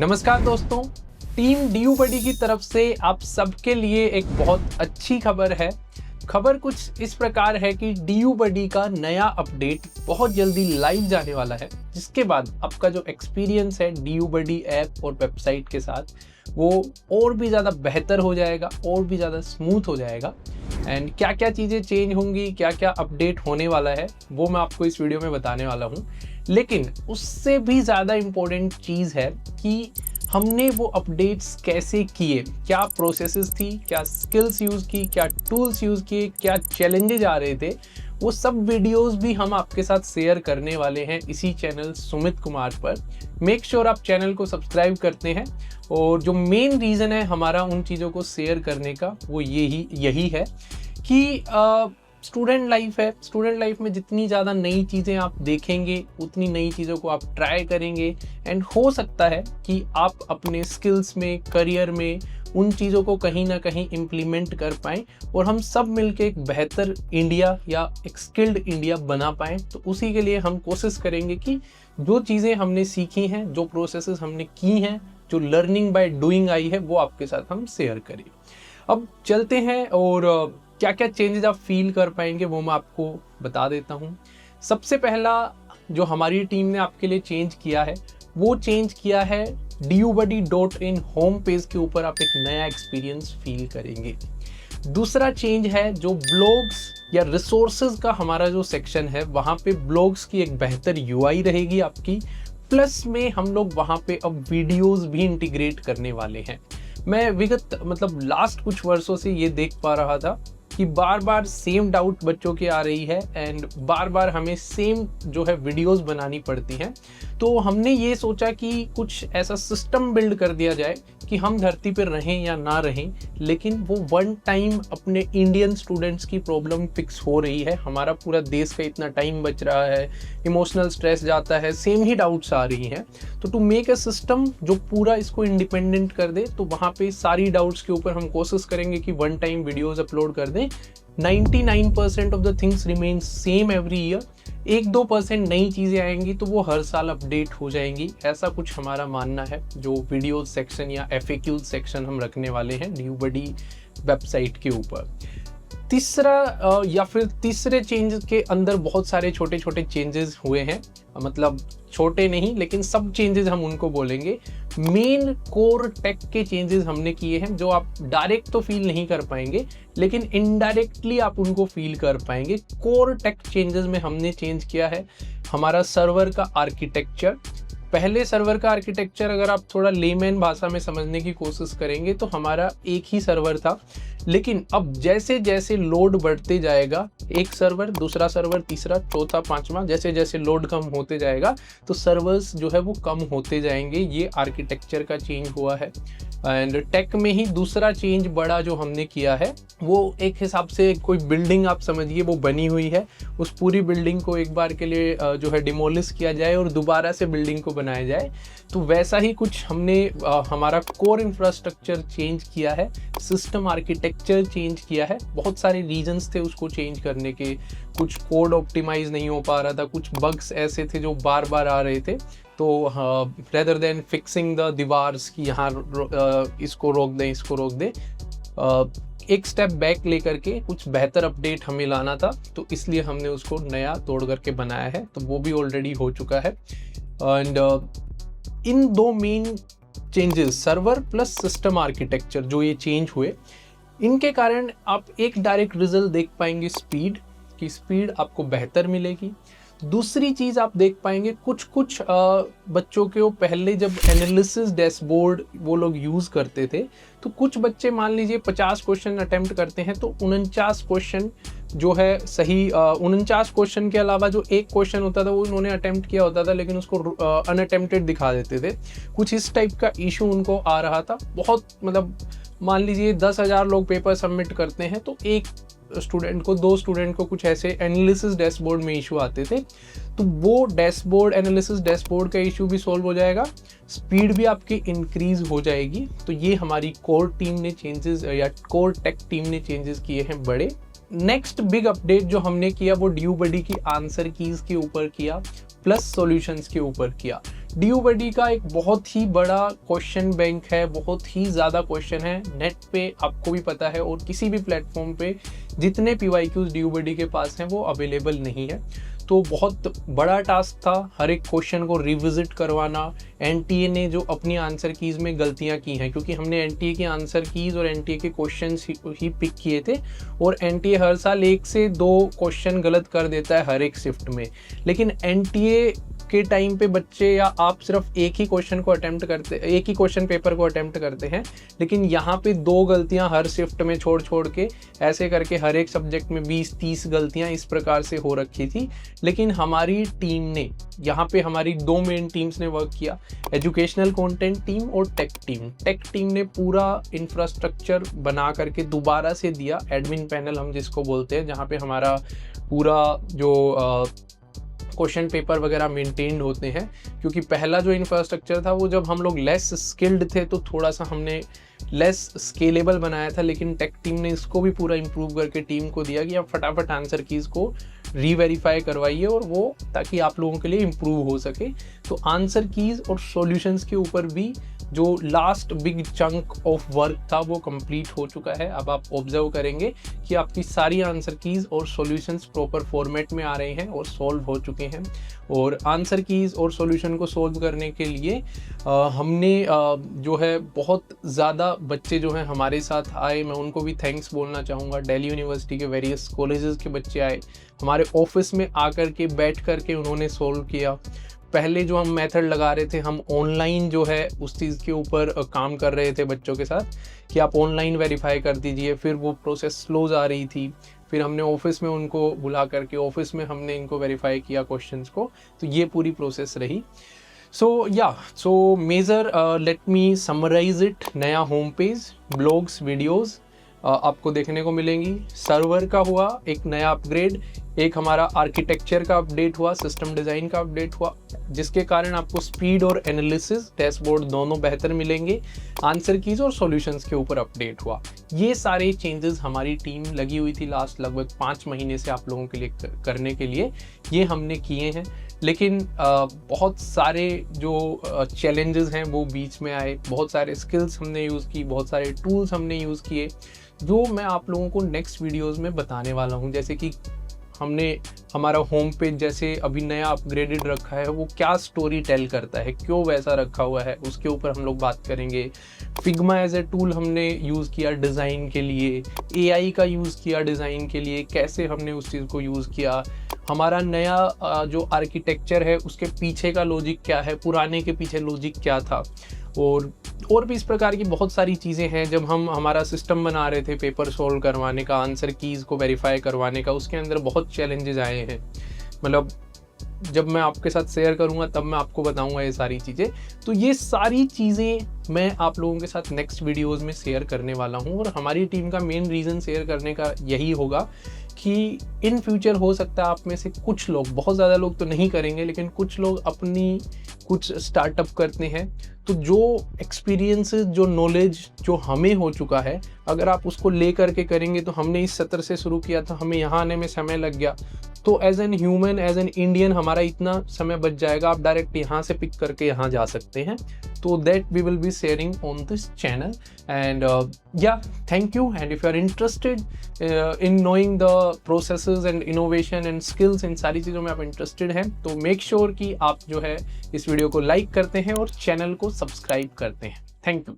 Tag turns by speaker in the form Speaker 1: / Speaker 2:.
Speaker 1: नमस्कार दोस्तों, team DU बडी की तरफ से आप सबके लिए एक बहुत अच्छी खबर है। खबर कुछ इस प्रकार है कि डीयू बडी का नया अपडेट बहुत जल्दी लाइव जाने वाला है, जिसके बाद आपका जो एक्सपीरियंस है डीयू बडी ऐप और वेबसाइट के साथ वो और भी ज़्यादा बेहतर हो जाएगा, और भी ज़्यादा स्मूथ हो जाएगा। एंड क्या क्या चीज़ें चेंज होंगी, क्या क्या अपडेट होने वाला है, वो मैं आपको इस वीडियो में बताने वाला हूँ। लेकिन उससे भी ज़्यादा इम्पोर्टेंट चीज़ है कि हमने वो अपडेट्स कैसे किए, क्या प्रोसेसेस थी, क्या स्किल्स यूज़ की, क्या टूल्स यूज़ किए, क्या चैलेंजेस आ रहे थे, वो सब वीडियोस भी हम आपके साथ शेयर करने वाले हैं इसी चैनल सुमित कुमार पर। मेक श्योर आप चैनल को सब्सक्राइब करते हैं। और जो मेन रीज़न है हमारा उन चीज़ों को शेयर करने का वो यही है कि स्टूडेंट लाइफ है। स्टूडेंट लाइफ में जितनी ज़्यादा नई चीज़ें आप देखेंगे, उतनी नई चीज़ों को आप ट्राई करेंगे। एंड हो सकता है कि आप अपने स्किल्स में, करियर में उन चीज़ों को कहीं ना कहीं इम्प्लीमेंट कर पाएँ और हम सब मिलके एक बेहतर इंडिया या एक स्किल्ड इंडिया बना पाएँ। तो उसी के लिए हम कोशिश करेंगे कि जो चीज़ें हमने सीखी हैं, जो प्रोसेसेस हमने की हैं, जो लर्निंग बाय डूइंग आई है, वो आपके साथ हम शेयर करें। अब चलते हैं और क्या क्या चेंजेस आप फील कर पाएंगे वो मैं आपको बता देता हूँ। सबसे पहला जो हमारी टीम ने आपके लिए चेंज किया है, वो चेंज किया है dubuddy.in होम पेज के ऊपर आप एक नया एक्सपीरियंस फील करेंगे। दूसरा चेंज है जो ब्लॉग्स या रिसोर्सेज का हमारा जो सेक्शन है, वहाँ पे ब्लॉग्स की एक बेहतर यूआई रहेगी आपकी। प्लस में हम लोग वहाँ पे अब वीडियोस भी इंटीग्रेट करने वाले हैं। मैं लास्ट कुछ वर्षों से ये देख पा रहा था कि बार बार सेम डाउट बच्चों की आ रही है एंड बार बार हमें सेम जो है वीडियोस बनानी पड़ती हैं। तो हमने ये सोचा कि कुछ ऐसा सिस्टम बिल्ड कर दिया जाए कि हम धरती पर रहें या ना रहें, लेकिन वो वन टाइम अपने इंडियन स्टूडेंट्स की प्रॉब्लम फिक्स हो रही है। हमारा पूरा देश का इतना टाइम बच रहा है, इमोशनल स्ट्रेस जाता है, सेम ही डाउट्स आ रही हैं। तो टू मेक अ सिस्टम जो पूरा इसको इंडिपेंडेंट कर दे, तो वहाँ पे सारी डाउट्स के ऊपर हम कोशिश करेंगे कि वन टाइम वीडियोस अपलोड कर दें। 99% of the things remain same every year. 1-2% नई चीज़ें आएंगी तो वो हर साल अपडेट हो जाएंगी, ऐसा कुछ हमारा मानना है। जो वीडियो सेक्शन या FAQ सेक्शन हम रखने वाले हैं डीयू बडी वेबसाइट के ऊपर। तीसरे चेंजेस के अंदर बहुत सारे छोटे छोटे चेंजेस हुए हैं, मतलब छोटे नहीं लेकिन सब चेंजेस हम उनको बोलेंगे। मेन कोर टेक के चेंजेस हमने किए हैं, जो आप डायरेक्ट तो फील नहीं कर पाएंगे लेकिन इनडायरेक्टली आप उनको फील कर पाएंगे। कोर टेक चेंजेस में हमने चेंज किया है हमारा सर्वर का आर्किटेक्चर। पहले सर्वर का आर्किटेक्चर अगर आप थोड़ा लेमैन भाषा में समझने की कोशिश करेंगे तो हमारा एक ही सर्वर था, लेकिन अब जैसे जैसे लोड बढ़ते जाएगा, एक सर्वर, दूसरा सर्वर, तीसरा, चौथा, पांचवा, जैसे जैसे लोड कम होते जाएगा तो सर्वर्स जो है वो कम होते जाएंगे। ये आर्किटेक्चर का चेंज हुआ है। एंड टेक में ही दूसरा चेंज बड़ा जो हमने किया है, वो एक हिसाब से कोई बिल्डिंग आप समझिए वो बनी हुई है, उस पूरी बिल्डिंग को एक बार के लिए जो है डिमोलिश किया जाए और दोबारा से बिल्डिंग को बनाया जाए। तो वैसा ही कुछ हमने हमारा कोर इंफ्रास्ट्रक्चर चेंज किया है, सिस्टम आर्किटेक्चर चेंज किया है। बहुत सारे रीजंस थे उसको चेंज करने के। कुछ कोड ऑप्टिमाइज नहीं हो पा रहा था, कुछ बग्स ऐसे थे जो बार बार आ रहे थे। तो रेदर देन फिक्सिंग द दीवार्स की यहाँ इसको रोक दें, इसको रोक दें, एक स्टेप बैक लेकर के कुछ बेहतर अपडेट हमें लाना था, तो इसलिए हमने उसको नया तोड़ करके बनाया है। तो वो भी ऑलरेडी हो चुका है। एंड इन दो main changes, server plus system architecture, जो ये चेंज हुए, इनके कारण आप एक डायरेक्ट रिजल्ट देख पाएंगे, स्पीड की स्पीड आपको बेहतर मिलेगी। दूसरी चीज़ आप देख पाएंगे, कुछ बच्चों के पहले जब एनालिसिस डैशबोर्ड वो लोग यूज़ करते थे, तो कुछ बच्चे मान लीजिए 50 क्वेश्चन अटेम्प्ट करते हैं तो 49 क्वेश्चन जो है सही, 49 क्वेश्चन के अलावा जो एक क्वेश्चन होता था वो उन्होंने अटेम्प्ट किया होता था लेकिन उसको अनअटेम्प्टेड दिखा देते थे। कुछ इस टाइप का इशू उनको आ रहा था। बहुत मान लीजिए 10,000 लोग पेपर सबमिट करते हैं तो एक स्टूडेंट को, 2 स्टूडेंट को कुछ ऐसे एनालिसिस डैशबोर्ड में इशू आते थे। तो वो डैशबोर्ड, एनालिसिस डैशबोर्ड का इशू भी सॉल्व हो जाएगा, स्पीड भी आपकी इंक्रीज हो जाएगी। तो ये हमारी कोर टीम ने चेंजेस या कोर टेक टीम ने चेंजेस किए हैं बड़े। नेक्स्ट बिग अपडेट जो हमने किया वो डीयू बडी की आंसर कीज के ऊपर किया, प्लस सॉल्यूशंस के ऊपर किया। DUBuddy का एक बहुत ही बड़ा क्वेश्चन बैंक है, बहुत ही ज़्यादा क्वेश्चन है, नेट पे आपको भी पता है और किसी भी प्लेटफॉर्म पे जितने PYQs DUBuddy के पास हैं वो अवेलेबल नहीं है। तो बहुत बड़ा टास्क था हर एक क्वेश्चन को रिविजिट करवाना। NTA ने जो अपनी आंसर कीज़ में गलतियां की हैं, क्योंकि हमने NTA की आंसर कीज़ और NTA के क्वेश्चंस ही पिक किए थे, और NTA हर साल 1 से 2 क्वेश्चन गलत कर देता है हर एक शिफ्ट में। लेकिन NTA के टाइम पे बच्चे या आप सिर्फ एक ही क्वेश्चन पेपर को अटेम्प्ट करते हैं, लेकिन यहाँ पे 2 गलतियाँ हर शिफ्ट में छोड़ के ऐसे करके हर एक सब्जेक्ट में 20-30 गलतियाँ इस प्रकार से हो रखी थी। लेकिन हमारी टीम ने यहाँ पे, हमारी 2 मेन टीम्स ने वर्क किया, एजुकेशनल कंटेंट टीम और टेक टीम। टेक टीम ने पूरा इंफ्रास्ट्रक्चर बना करके दोबारा से दिया, एडमिन पैनल हम जिसको बोलते हैं, जहाँ पे हमारा पूरा जो क्वेश्चन पेपर वगैरह मेंटेन्ड होते हैं। क्योंकि पहला जो इंफ्रास्ट्रक्चर था वो जब हम लोग लेस स्किल्ड थे तो थोड़ा सा हमने लेस स्केलेबल बनाया था, लेकिन टेक टीम ने इसको भी पूरा इम्प्रूव करके टीम को दिया कि आप फटाफट आंसर कीज़ को रीवेरीफाई करवाइए, और वो ताकि आप लोगों के लिए इम्प्रूव हो सके। तो आंसर कीज़ और सॉल्यूशंस के ऊपर भी जो last big chunk of work था वो कंप्लीट हो चुका है। अब आप ऑब्जर्व करेंगे कि आपकी सारी आंसर कीज़ और सॉल्यूशंस प्रॉपर फॉर्मेट में आ रहे हैं और सॉल्व हो चुके हैं। और आंसर कीज़ और सॉल्यूशन को सॉल्व करने के लिए हमने जो है बहुत ज़्यादा बच्चे जो हैं हमारे साथ आए, मैं उनको भी थैंक्स बोलना चाहूँगा। दिल्ली यूनिवर्सिटी के वेरियस कॉलेजेस के बच्चे आए, हमारे ऑफिस में आकर के बैठ कर के उन्होंने सॉल्व किया। पहले जो हम मेथड लगा रहे थे, हम ऑनलाइन जो है उस चीज़ के ऊपर काम कर रहे थे बच्चों के साथ कि आप ऑनलाइन वेरीफाई कर दीजिए, फिर वो प्रोसेस स्लो जा रही थी। फिर हमने ऑफिस में उनको बुला करके ऑफिस में हमने इनको वेरीफाई किया क्वेश्चंस को। तो ये पूरी प्रोसेस रही। So major let me summarise it. नया होम पेज, ब्लॉग्स, वीडियोज़ आपको देखने को मिलेंगी। सर्वर का हुआ एक नया अपग्रेड, एक हमारा आर्किटेक्चर का अपडेट हुआ, सिस्टम डिज़ाइन का अपडेट हुआ, जिसके कारण आपको स्पीड और एनालिसिस, डैशबोर्ड दोनों बेहतर मिलेंगे। आंसर कीज़ और सॉल्यूशंस के ऊपर अपडेट हुआ। ये सारे चेंजेस हमारी टीम लगी हुई थी लास्ट लगभग 5 महीने से आप लोगों के लिए करने के लिए, ये हमने किए हैं। लेकिन बहुत सारे जो चैलेंजेस हैं वो बीच में आए, बहुत सारे स्किल्स हमने यूज़ की, बहुत सारे टूल्स हमने यूज़ किए, जो मैं आप लोगों को नेक्स्ट वीडियोस में बताने वाला हूं। जैसे कि हमने हमारा होम पेज जैसे अभी नया अपग्रेडेड रखा है, वो क्या स्टोरी टेल करता है, क्यों वैसा रखा हुआ है, उसके ऊपर हम लोग बात करेंगे। फिग्मा एज ए टूल हमने यूज़ किया डिज़ाइन के लिए, AI का यूज़ किया डिज़ाइन के लिए, कैसे हमने उस चीज़ को यूज़ किया। हमारा नया जो आर्किटेक्चर है उसके पीछे का लॉजिक क्या है, पुराने के पीछे लॉजिक क्या था, और भी इस प्रकार की बहुत सारी चीज़ें हैं। जब हम हमारा सिस्टम बना रहे थे पेपर सॉल्व करवाने का, आंसर कीज़ को वेरीफाई करवाने का, उसके अंदर बहुत चैलेंजेस आए हैं। मतलब जब मैं आपके साथ शेयर करूंगा तब मैं आपको बताऊंगा ये सारी चीज़ें। तो ये सारी चीज़ें मैं आप लोगों के साथ नेक्स्ट वीडियोज़ में शेयर करने वाला हूँ। और हमारी टीम का मेन रीज़न शेयर करने का यही होगा कि इन फ्यूचर हो सकता है आप में से कुछ लोग, बहुत ज़्यादा लोग तो नहीं करेंगे, लेकिन कुछ लोग अपनी कुछ स्टार्टअप करते हैं, तो जो एक्सपीरियंसेस, जो नॉलेज जो हमें हो चुका है, अगर आप उसको ले करके करेंगे, तो हमने इस सत्र से शुरू किया था, हमें यहाँ आने में समय लग गया, तो as an human, as an Indian हमारा इतना समय बच जाएगा, आप डायरेक्ट यहाँ से पिक करके यहाँ जा सकते हैं। तो that we will be sharing on this channel and thank you. And if you are interested in knowing the processes and innovation and skills, इन सारी चीज़ों में आप इंटरेस्टेड हैं, तो मेक श्योर कि आप जो है इस वीडियो को लाइक करते हैं और चैनल को सब्सक्राइब करते हैं। Thank you.